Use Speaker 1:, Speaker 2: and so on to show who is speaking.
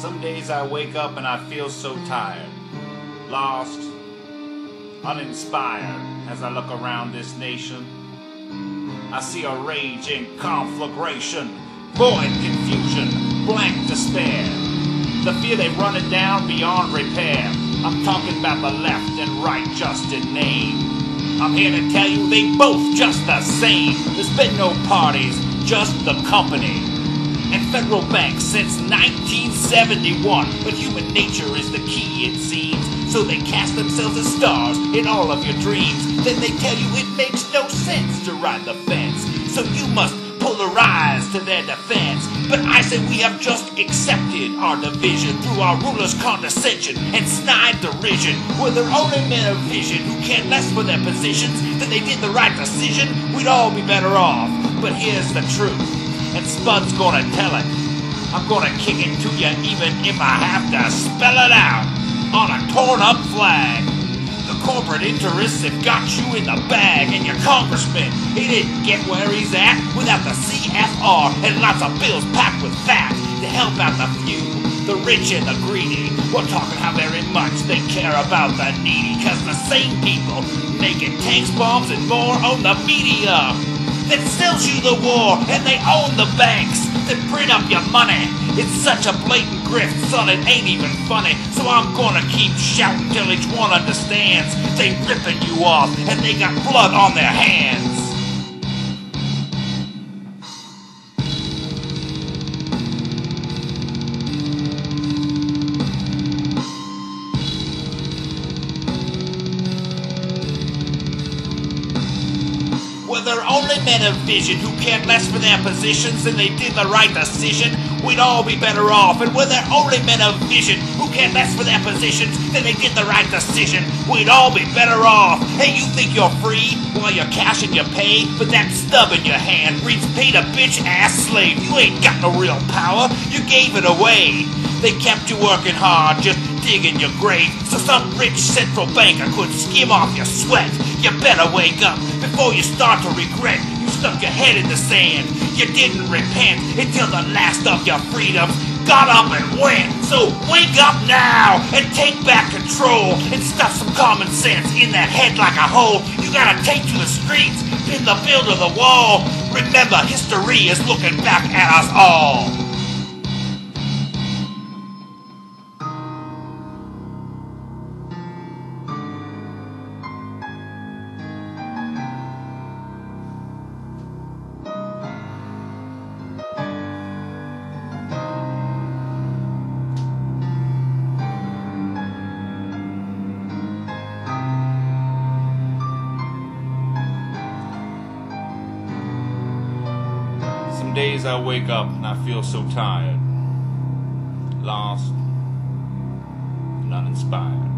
Speaker 1: Some days I wake up and I feel so tired, lost, uninspired. As I look around this nation, I see a raging conflagration, void confusion, blank despair. The fear they run it down beyond repair. I'm talking about the left and right just in name. I'm here to tell you they both just the same. There's been no parties, just the company. And federal banks since 1971. But human nature is the key, it seems. So they cast themselves as stars in all of your dreams. Then they tell you it makes no sense to ride the fence. So you must polarize to their defense. But I say we have just accepted our division through our rulers' condescension and snide derision. Were there only men of vision who cared less for their positions than they did the right decision, we'd all be better off. But here's the truth, and Spud's gonna tell it. I'm gonna kick it to you even if I have to spell it out on a torn up flag. The corporate interests have got you in the bag, and your congressman, he didn't get where he's at without the CFR and lots of bills packed with fat to help out the few, the rich and the greedy. We're talking how very much they care about the needy, cause the same people making tanks, bombs, and more own the media that sells you the war, and they own the banks that print up your money. It's such a blatant grift, son, it ain't even funny. So I'm gonna keep shouting till each one understands they ripping you off and they got blood on their hands. Were there only men of vision who cared less for their positions than they did the right decision, we'd all be better off. And were there only men of vision who cared less for their positions than they did the right decision, we'd all be better off. Hey, you think you're free while you're cashing your pay, but that stub in your hand reads paid a bitch-ass slave. You ain't got no real power, you gave it away. They kept you working hard, just digging your grave, so some rich central banker could skim off your sweat. You better wake up before you start to regret you stuck your head in the sand. You didn't repent until the last of your freedoms got up and went. So wake up now and take back control and stuff some common sense in that head like a hole. You gotta take to the streets, pin the bill to the wall. Remember, history is looking back at us all. Some days I wake up and I feel so tired, lost, and uninspired.